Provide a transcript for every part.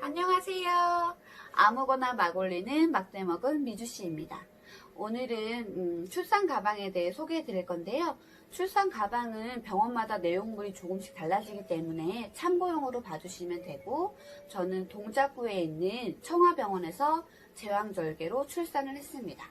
안녕하세요. 아무거나 막 올리는 막대먹은 미주씨입니다. 오늘은 출산 가방에 대해 소개해 드릴 건데요. 출산 가방은 병원마다 내용물이 조금씩 달라지기 때문에 참고용으로 봐주시면 되고, 저는 동작구에 있는 청아병원에서 제왕절개로 출산을 했습니다.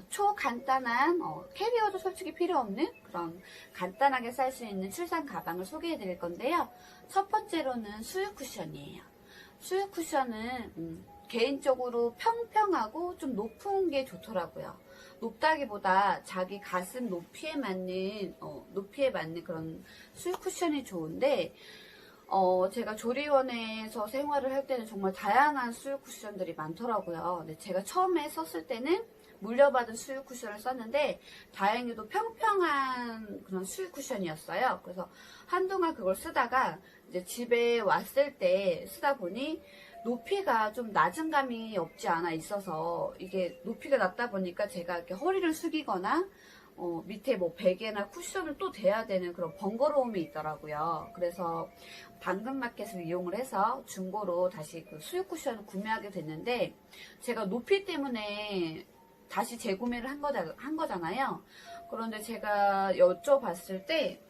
초간단한 캐리어도 솔직히 필요 없는 그런 간단하게 쌀 수 있는 출산 가방을 소개해 드릴 건데요. 첫 번째로는 수유 쿠션이에요. 수유 쿠션은 개인적으로 평평하고 좀 높은 게 좋더라고요. 높다기보다 자기 가슴 높이에 맞는 그런 수유 쿠션이 좋은데, 제가 조리원에서 생활을 할 때는 정말 다양한 수유 쿠션들이 많더라고요. 근데 제가 처음에 썼을 때는 물려받은 수유 쿠션을 썼는데 다행히도 평평한 그런 수유 쿠션이었어요. 그래서 한동안 그걸 쓰다가 이제 집에 왔을 때 쓰다 보니 높이가 좀 낮은 감이 없지 않아 있어서, 이게 높이가 낮다 보니까 제가 이렇게 허리를 숙이거나 밑에 뭐 베개나 쿠션을 또 대야 되는 그런 번거로움이 있더라고요. 그래서 당근마켓을 이용을 해서 중고로 다시 그 수유 쿠션을 구매하게 됐는데, 제가 높이 때문에 다시 재구매를 한 거잖아요. 그런데 제가 여쭤봤을 때,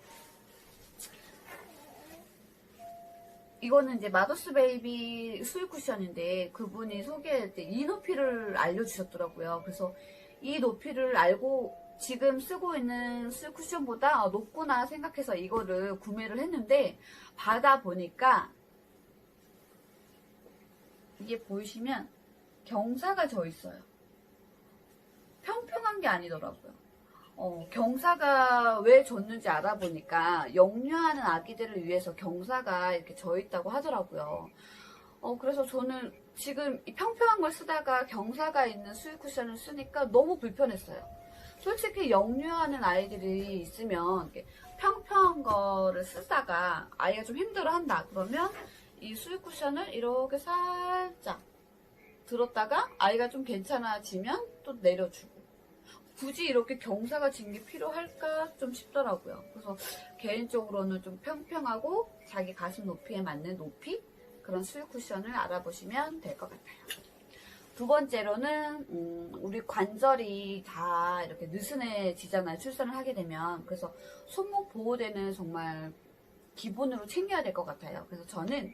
이거는 이제 마더스 베이비 수유 쿠션인데, 그분이 소개할 때 이 높이를 알려주셨더라고요. 그래서 이 높이를 알고 지금 쓰고 있는 수유 쿠션보다 높구나 생각해서 이거를 구매를 했는데, 받아보니까 이게 보이시면 경사가 져 있어요. 평평한 게 아니더라고요. 경사가 왜 졌는지 알아보니까 역류하는 아기들을 위해서 경사가 이렇게 져 있다고 하더라고요. 그래서 저는 지금 이 평평한 걸 쓰다가 경사가 있는 수유 쿠션을 쓰니까 너무 불편했어요. 솔직히 역류하는 아이들이 있으면 이렇게 평평한 거를 쓰다가 아이가 좀 힘들어한다 그러면 이 수유 쿠션을 이렇게 살짝 들었다가 아이가 좀 괜찮아지면 또 내려주고, 굳이 이렇게 경사가 진 게 필요할까 좀 싶더라고요. 그래서 개인적으로는 좀 평평하고 자기 가슴 높이에 맞는 높이, 그런 수유 쿠션을 알아보시면 될 것 같아요. 두 번째로는 우리 관절이 다 이렇게 느슨해지잖아요, 출산을 하게 되면. 그래서 손목 보호대는 정말 기본으로 챙겨야 될 것 같아요. 그래서 저는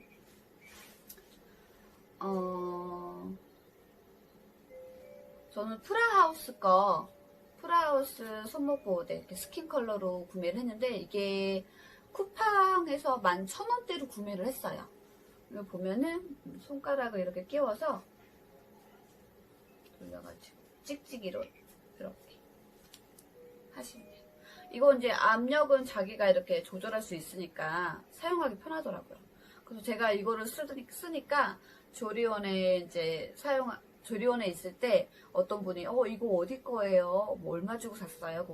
프라하우스 손목 보호대 이렇게 스킨 컬러로 구매를 했는데, 이게 쿠팡에서 11,000원대로 구매를 했어요. 이거 보면은 손가락을 이렇게 끼워서 돌려가지고 찍찍이로 이렇게 하시면 돼요. 이거 이제 압력은 자기가 이렇게 조절할 수 있으니까 사용하기 편하더라고요. 그래서 제가 이거를 쓰니까 조리원에 있을 때 어떤 분이 이거 어디 거예요? 뭐 얼마 주고 샀어요?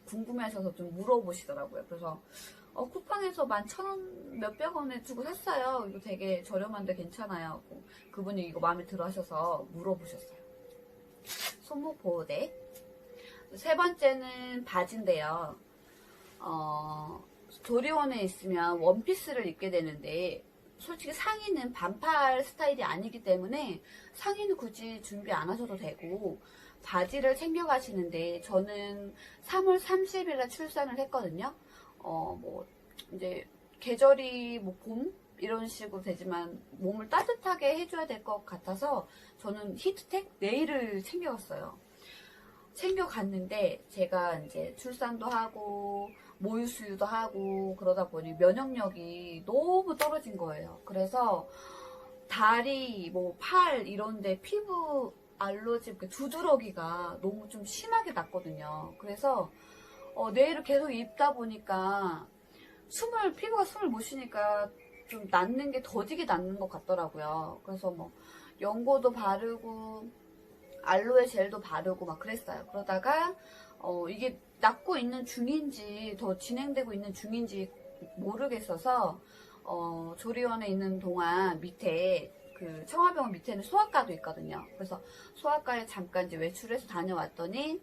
궁금해하셔서 좀 물어보시더라고요. 그래서 쿠팡에서 11,000원 몇백 원에 주고 샀어요. 이거 되게 저렴한데 괜찮아요. 그분이 이거 마음에 들어 하셔서 물어보셨어요. 손목 보호대. 세 번째는 바지인데요. 조리원에 있으면 원피스를 입게 되는데, 솔직히 상의는 반팔 스타일이 아니기 때문에 상의는 굳이 준비 안 하셔도 되고, 바지를 챙겨 가시는데, 저는 3월 30일에 출산을 했거든요. 이제 계절이 봄? 이런 식으로 되지만 몸을 따뜻하게 해줘야 될 것 같아서 저는 히트텍 네일을 챙겨갔어요. 챙겨갔는데 제가 이제 출산도 하고 모유수유도 하고 그러다 보니 면역력이 너무 떨어진 거예요. 그래서 다리, 팔 이런데 피부 알러지, 두드러기가 너무 좀 심하게 났거든요. 그래서 네일을 계속 입다 보니까 피부가 숨을 못 쉬니까 좀 낫는 게 더디게 낫는 것 같더라고요. 그래서 연고도 바르고 알로에 젤도 바르고 막 그랬어요. 그러다가 이게 낫고 있는 중인지 더 진행되고 있는 중인지 모르겠어서 조리원에 있는 동안 밑에 그 청아병원 밑에는 소아과도 있거든요. 그래서 소아과에 잠깐 이제 외출해서 다녀왔더니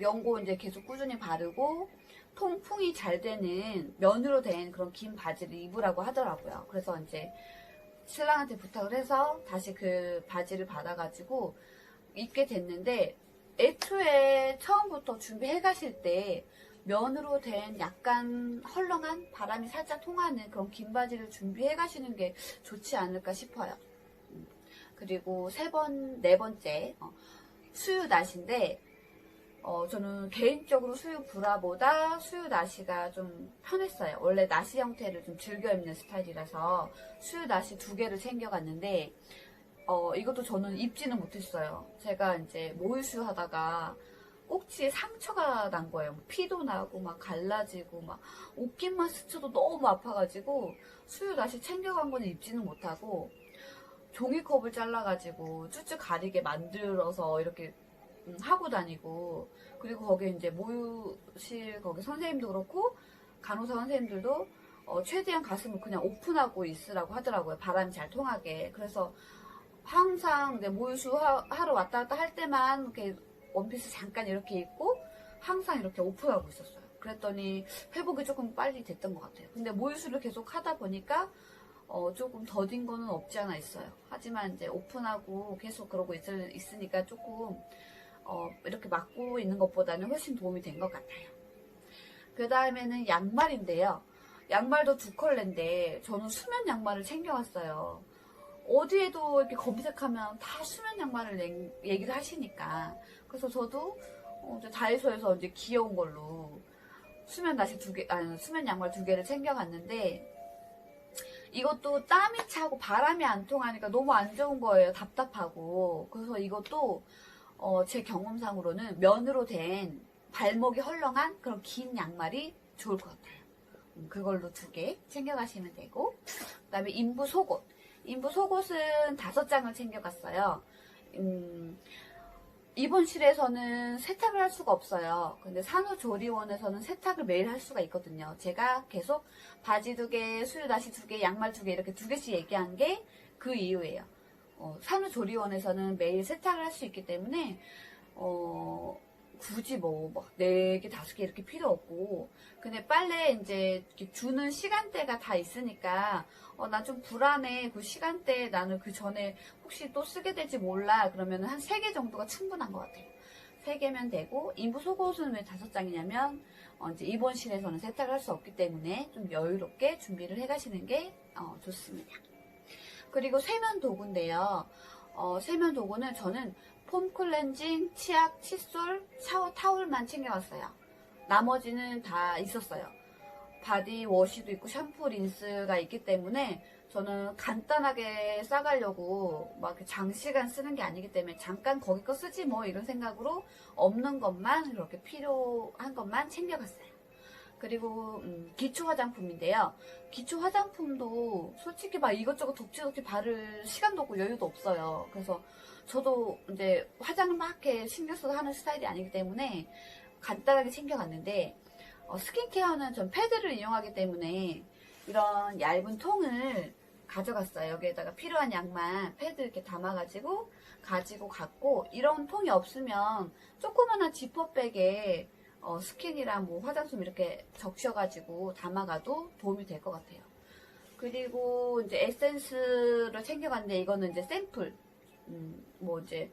연고 이제 계속 꾸준히 바르고 통풍이 잘 되는 면으로 된 그런 긴 바지를 입으라고 하더라고요. 그래서 이제 신랑한테 부탁을 해서 다시 그 바지를 받아가지고 입게 됐는데, 애초에 처음부터 준비해 가실 때 면으로 된 약간 헐렁한 바람이 살짝 통하는 그런 긴 바지를 준비해 가시는 게 좋지 않을까 싶어요. 그리고 네 번째, 수유 나시인데, 저는 개인적으로 수유 브라보다 수유 나시가 좀 편했어요. 원래 나시 형태를 좀 즐겨 입는 스타일이라서 수유 나시 2개를 챙겨갔는데, 이것도 저는 입지는 못했어요. 제가 이제 모유수유 하다가 꼭지에 상처가 난 거예요. 피도 나고 막 갈라지고 막 옷깃만 스쳐도 너무 아파가지고 수유 나시 챙겨간 거는 입지는 못하고, 종이컵을 잘라가지고 쭈쭈 가리게 만들어서 이렇게 하고 다니고, 그리고 거기 이제 모유실 거기 선생님도 그렇고 간호사 선생님들도 최대한 가슴을 그냥 오픈하고 있으라고 하더라고요. 바람이 잘 통하게. 그래서 항상 이제 모유수 하러 왔다 갔다 할 때만 이렇게 원피스 잠깐 이렇게 입고 항상 이렇게 오픈하고 있었어요. 그랬더니 회복이 조금 빨리 됐던 것 같아요. 근데 모유수를 계속 하다 보니까 조금 더딘 거는 없지 않아 있어요. 하지만 이제 오픈하고 계속 그러고 있으니까 조금 이렇게 막고 있는 것보다는 훨씬 도움이 된 것 같아요. 그 다음에는 양말인데요. 양말도 2컬레인데 저는 수면 양말을 챙겨왔어요. 어디에도 이렇게 검색하면 다 수면 양말을 얘기를 하시니까. 그래서 저도 이제 다이소에서 이제 귀여운 걸로 수면 양말 2개를 챙겨갔는데, 이것도 땀이 차고 바람이 안 통하니까 너무 안 좋은 거예요. 답답하고. 그래서 이것도 제 경험상으로는 면으로 된 발목이 헐렁한 그런 긴 양말이 좋을 것 같아요. 그걸로 2개 챙겨가시면 되고, 그 다음에 인부 속옷. 인부 속옷은 5장을 챙겨갔어요. 입원실에서는 세탁을 할 수가 없어요. 근데 산후조리원에서는 세탁을 매일 할 수가 있거든요. 제가 계속 바지 2개, 수유 나시 2개, 양말 2개 이렇게 2개씩 얘기한 게 그 이유예요. 산후조리원에서는 매일 세탁을 할 수 있기 때문에 굳이 뭐 4개, 5개 이렇게 필요 없고, 근데 빨래 이제 주는 시간대가 다 있으니까 나 좀 불안해. 그 시간대에 나는 그 전에 혹시 또 쓰게 될지 몰라. 그러면 한 3개 정도가 충분한 것 같아요. 3개면 되고, 인부 속옷은 왜 5장이냐면 이제 입원실에서는 세탁을 할 수 없기 때문에 좀 여유롭게 준비를 해 가시는 게 좋습니다. 그리고 세면 도구인데요. 세면 도구는 저는 폼 클렌징, 치약, 칫솔, 샤워 타올만 챙겨왔어요. 나머지는 다 있었어요. 바디 워시도 있고 샴푸, 린스가 있기 때문에 저는 간단하게 싸가려고 막 장시간 쓰는 게 아니기 때문에 잠깐 거기 거 쓰지 뭐 이런 생각으로 없는 것만, 그렇게 필요한 것만 챙겨갔어요. 그리고 기초 화장품인데요. 기초 화장품도 솔직히 막 이것저것 덕지덕지 바를 시간도 없고 여유도 없어요. 그래서 저도 이제 화장을 막 이렇게 신경 써서 하는 스타일이 아니기 때문에 간단하게 챙겨갔는데, 스킨케어는 전 패드를 이용하기 때문에 이런 얇은 통을 가져갔어요. 여기에다가 필요한 양만 패드 이렇게 담아가지고 가지고 갔고, 이런 통이 없으면 조그마한 지퍼백에 스킨이랑 뭐 화장품 이렇게 적셔가지고 담아가도 도움이 될 것 같아요. 그리고 이제 에센스를 챙겨갔는데, 이거는 이제 샘플, 뭐 이제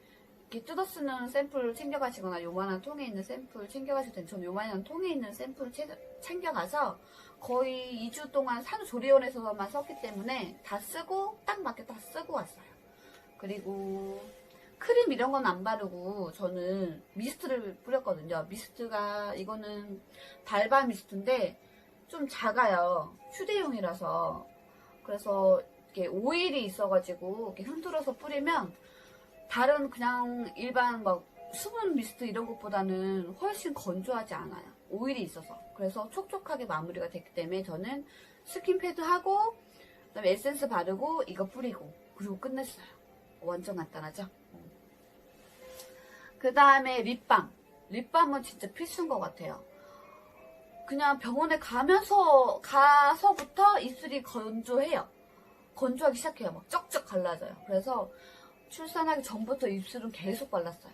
이렇게 뜯어 쓰는 샘플 챙겨가시거나 요만한 통에 있는 샘플 챙겨가실 텐데, 저는 요만한 통에 있는 샘플 챙겨가서 거의 2주 동안 산후조리원에서만 썼기 때문에 다 쓰고 딱 맞게 다 쓰고 왔어요. 그리고 크림 이런 건 안 바르고 저는 미스트를 뿌렸거든요. 미스트가, 이거는 달바 미스트인데 좀 작아요. 휴대용이라서. 그래서 이렇게 오일이 있어가지고 이렇게 흔들어서 뿌리면 다른 그냥 일반 막 수분 미스트 이런 것보다는 훨씬 건조하지 않아요. 오일이 있어서. 그래서 촉촉하게 마무리가 됐기 때문에 저는 스킨 패드 하고, 그다음에 에센스 바르고 이거 뿌리고 그리고 끝냈어요. 완전 간단하죠? 그 다음에 립밤. 립밤은 진짜 필수인 것 같아요. 그냥 병원에 가서부터 입술이 건조해요. 건조하기 시작해요. 막 쩍쩍 갈라져요. 그래서 출산하기 전부터 입술은 계속 발랐어요.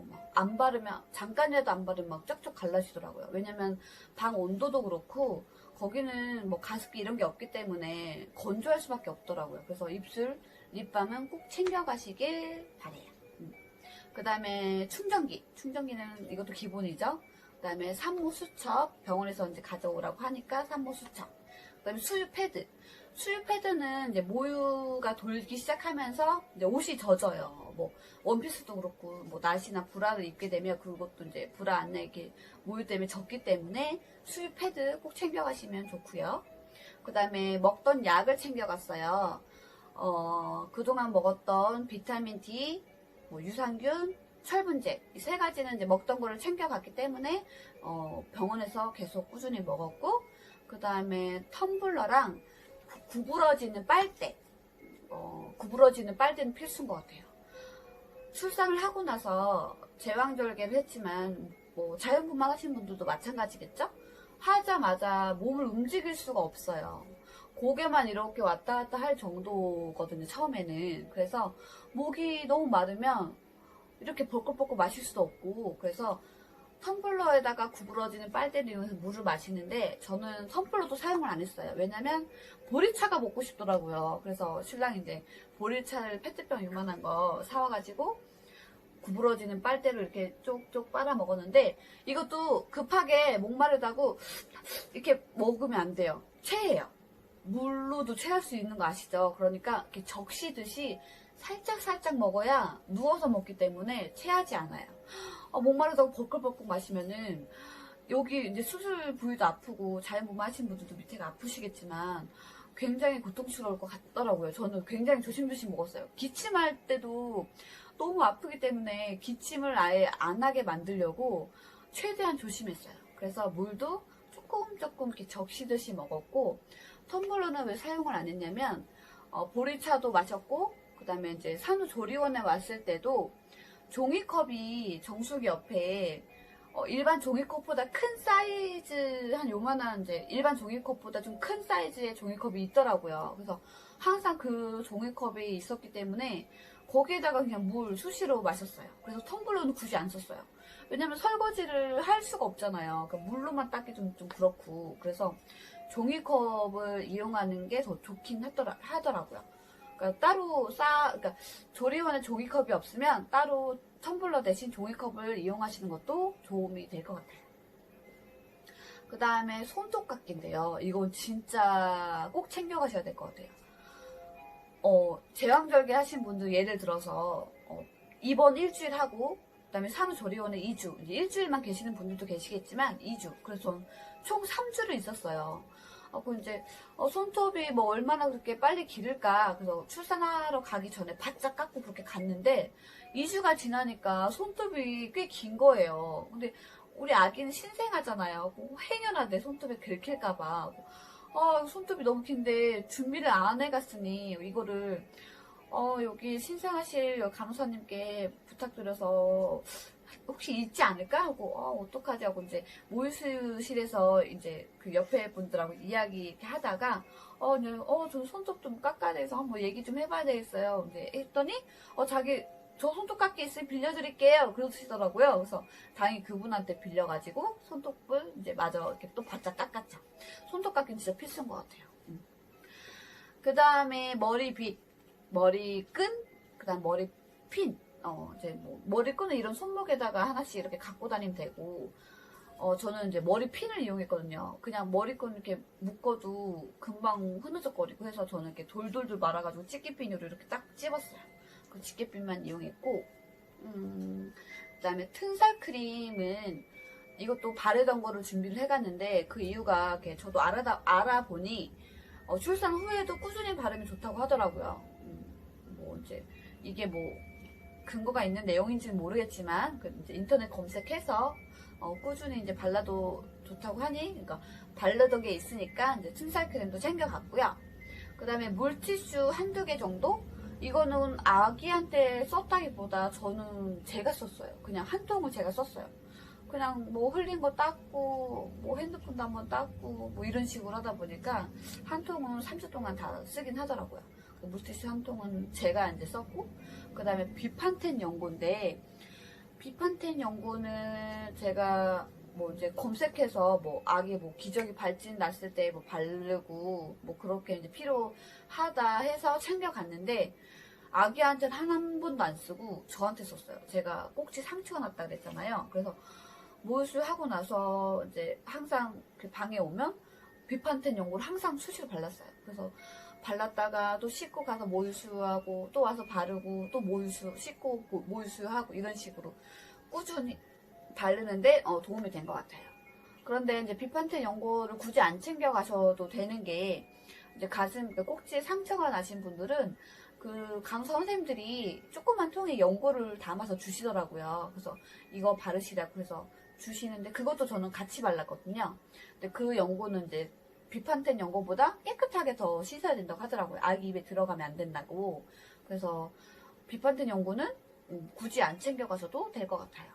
막 안 바르면, 잠깐이라도 안 바르면 막 쩍쩍 갈라지더라고요. 왜냐면 방 온도도 그렇고 거기는 뭐 가습기 이런 게 없기 때문에 건조할 수밖에 없더라고요. 그래서 입술, 립밤은 꼭 챙겨가시길 바래요. 그 다음에 충전기는 이것도 기본이죠. 그 다음에 산모 수첩, 병원에서 이제 가져오라고 하니까 산모 수첩. 그 다음에 수유 패드는 이제 모유가 돌기 시작하면서 이제 옷이 젖어요. 뭐 원피스도 그렇고 뭐 나시나 브라를 입게 되면 그것도 이제 브라 안에 이렇게 모유 때문에 젖기 때문에 수유 패드 꼭 챙겨가시면 좋고요. 그 다음에 먹던 약을 챙겨갔어요. 그동안 먹었던 비타민 D, 뭐 유산균, 철분제 이 세 가지는 이제 먹던 거를 챙겨갔기 때문에 병원에서 계속 꾸준히 먹었고, 그 다음에 텀블러랑 구부러지는 빨대, 구부러지는 빨대는 필수인 것 같아요. 출산을 하고 나서 제왕절개를 했지만 뭐 자연분만 하신 분들도 마찬가지겠죠? 하자마자 몸을 움직일 수가 없어요. 고개만 이렇게 왔다 갔다 할 정도거든요, 처음에는. 그래서 목이 너무 마르면 이렇게 벌컥벌컥 마실 수도 없고, 그래서 텀블러에다가 구부러지는 빨대를 이용해서 물을 마시는데 저는 텀블러도 사용을 안 했어요. 왜냐면 보리차가 먹고 싶더라고요. 그래서 신랑이 이제 보리차를 페트병 요만한 거 사와가지고 구부러지는 빨대를 이렇게 쪽쪽 빨아 먹었는데, 이것도 급하게 목마르다고 이렇게 먹으면 안 돼요. 체해요. 물로도 체할 수 있는 거 아시죠? 그러니까 이렇게 적시듯이 살짝 먹어야 누워서 먹기 때문에 체하지 않아요. 목마르다고 벌컥벌컥 마시면은 여기 이제 수술 부위도 아프고 자연분만 하신 분들도 밑에가 아프시겠지만 굉장히 고통스러울 것 같더라고요. 저는 굉장히 조심조심 먹었어요. 기침할 때도 너무 아프기 때문에 기침을 아예 안 하게 만들려고 최대한 조심했어요. 그래서 물도 조금 이렇게 적시듯이 먹었고, 텀블러는 왜 사용을 안 했냐면 보리차도 마셨고, 그 다음에 이제 산후조리원에 왔을 때도 종이컵이 정수기 옆에 일반 종이컵보다 큰 사이즈, 한 요만한 이제 일반 종이컵보다 좀 큰 사이즈의 종이컵이 있더라고요. 그래서 항상 그 종이컵이 있었기 때문에 거기에다가 그냥 물 수시로 마셨어요. 그래서 텀블러는 굳이 안 썼어요. 왜냐면 설거지를 할 수가 없잖아요. 그러니까 물로만 닦기 좀 그렇고. 그래서 종이컵을 이용하는 게 더 좋긴 하더라고요. 그러니까 따로 그러니까 조리원에 종이컵이 없으면 따로 텀블러 대신 종이컵을 이용하시는 것도 도움이 될 것 같아요. 그 다음에 손톱깎이인데요. 이건 진짜 꼭 챙겨가셔야 될 것 같아요. 제왕절개 하신 분들 예를 들어서 입원 일주일 하고 그 다음에 산후조리원에 2주, 이제 일주일만 계시는 분들도 계시겠지만 2주, 그래서 총 3주를 있었어요. 그 이제 손톱이 뭐 얼마나 그렇게 빨리 기를까, 그래서 출산하러 가기 전에 바짝 깎고 그렇게 갔는데 2주가 지나니까 손톱이 꽤 긴 거예요. 근데 우리 아기는 신생아잖아요. 행여나 내 손톱에 긁힐까봐 손톱이 너무 긴데 준비를 안 해갔으니 이거를 여기 신생아실 간호사님께 부탁드려서 혹시 있지 않을까 하고 어떡하지 하고 이제 모유수유실에서 이제 그 옆에 분들하고 이야기 이렇게 하다가 저 손톱 좀 깎아야 돼서 한번 얘기 좀 해봐야 되겠어요. 이제 했더니 자기 저 손톱 깎기 있으면 빌려드릴게요 그러시더라고요. 그래서 다행히 그분한테 빌려가지고 손톱을 이제 마저 이렇게 또 바짝 깎았죠. 손톱 깎기는 진짜 필수인 것 같아요. 그 다음에 머리빗, 머리끈, 그 다음 머리핀, 이제 뭐 머리끈은 이런 손목에다가 하나씩 이렇게 갖고 다니면 되고, 저는 이제 머리핀을 이용했거든요. 그냥 머리끈 이렇게 묶어도 금방 흐느적거리고 해서 저는 이렇게 돌돌돌 말아가지고 집게핀으로 이렇게 딱 찝었어요. 그 집게핀만 이용했고, 그 다음에 튼살 크림은 이것도 바르던 거를 준비를 해갔는데, 그 이유가 이렇게 저도 알아보니 출산 후에도 꾸준히 바르면 좋다고 하더라고요. 뭐 이제 이게 뭐 근거가 있는 내용인지는 모르겠지만 이제 인터넷 검색해서 꾸준히 이제 발라도 좋다고 하니, 그러니까 바르던 게 있으니까 이제 튼살 크림도 챙겨갔고요. 그 다음에 물티슈 한두 개 정도? 이거는 아기한테 썼다기보다 저는 제가 썼어요. 그냥 한 통을 제가 썼어요. 그냥 뭐 흘린 거 닦고 뭐 핸드폰도 한번 닦고 뭐 이런 식으로 하다 보니까 한 통은 3주 동안 다 쓰긴 하더라고요. 물티슈 한 통은 제가 이제 썼고, 그 다음에 비판텐 연고인데, 비판텐 연고는 제가 뭐 이제 검색해서 뭐 아기 뭐 기저귀 발진 났을 때 뭐 바르고 뭐 그렇게 이제 필요하다 해서 챙겨갔는데 아기한테는 한 번도 안 쓰고 저한테 썼어요. 제가 꼭지 상처가 났다 그랬잖아요. 그래서 모유수유 하고 나서 이제 항상 그 방에 오면 비판텐 연고를 항상 수시로 발랐어요. 그래서 발랐다가 또 씻고 가서 모유수유하고 또 와서 바르고 또 모유수유 씻고 모유수유하고 이런 식으로 꾸준히 바르는데 도움이 된 것 같아요. 그런데 이제 비판텐 연고를 굳이 안 챙겨 가셔도 되는 게 이제 가슴 그러니까 꼭지에 상처가 나신 분들은 그 간호사 선생님들이 조그만 통에 연고를 담아서 주시더라고요. 그래서 이거 바르시라고 해서 주시는데 그것도 저는 같이 발랐거든요. 근데 그 연고는 이제 비판텐 연고보다 깨끗하게 더 씻어야 된다고 하더라고요. 아기 입에 들어가면 안 된다고. 그래서 비판텐 연고는 굳이 안 챙겨가셔도 될 것 같아요.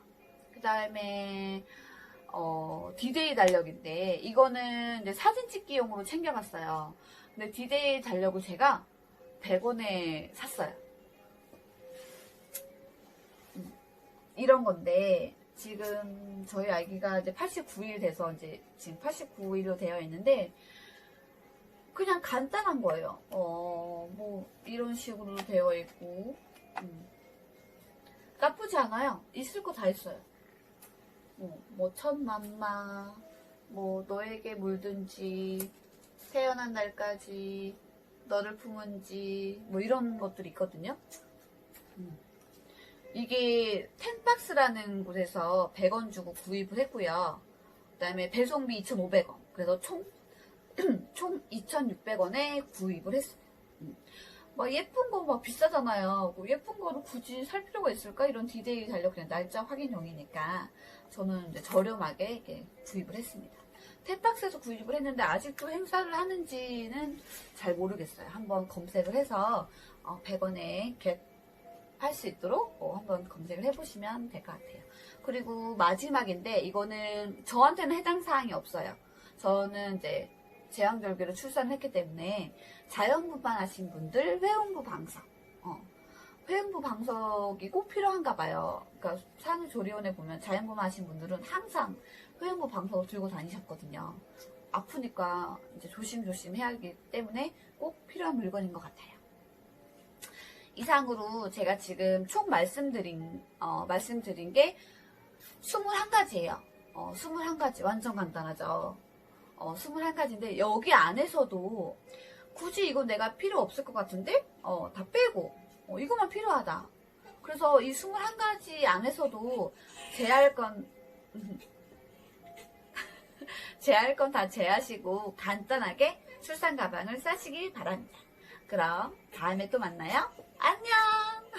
그 다음에 디데이 달력인데 이거는 이제 사진 찍기용으로 챙겨갔어요. 근데 디데이 달력을 제가 100원에 샀어요. 이런 건데 지금 저희 아기가 이제 89일 돼서 이제 지금 89일로 되어 있는데 그냥 간단한 거예요. 뭐 이런 식으로 되어 있고 나쁘지 않아요. 있을 거 다 있어요. 뭐 첫맘마, 뭐 너에게 물든지, 태어난 날까지, 너를 품은지, 뭐 이런 것들이 있거든요. 이게 텐박스라는 곳에서 100원 주고 구입을 했고요. 그 다음에 배송비 2,500원. 그래서 총 2,600원에 구입을 했어요. 막 예쁜 거 막 비싸잖아요. 뭐 예쁜 거를 굳이 살 필요가 있을까? 이런 디데이 달력 그냥 날짜 확인용이니까 저는 이제 저렴하게 이렇게 구입을 했습니다. 탭박스에서 구입을 했는데 아직도 행사를 하는지는 잘 모르겠어요. 한번 검색을 해서 100원에 할 수 있도록 한번 검색을 해보시면 될 것 같아요. 그리고 마지막인데 이거는 저한테는 해당 사항이 없어요. 저는 이제 제왕절개로 출산을 했기 때문에 자연분만 하신 분들 회음부 방석 회음부 방석이 꼭 필요한가 봐요. 그러니까 산후조리원에 보면 자연분만 하신 분들은 항상 회음부 방석을 들고 다니셨거든요. 아프니까 이제 조심조심 해야 하기 때문에 꼭 필요한 물건인 것 같아요. 이상으로 제가 지금 총 말씀드린 게 21가지예요. 21가지 완전 간단하죠. 21가지인데 여기 안에서도 굳이 이건 내가 필요 없을 것 같은데 다 빼고 이것만 필요하다. 그래서 이 21가지 안에서도 제할 건 다 제하시고 간단하게 출산 가방을 싸시길 바랍니다. 그럼 다음에 또 만나요. 안녕.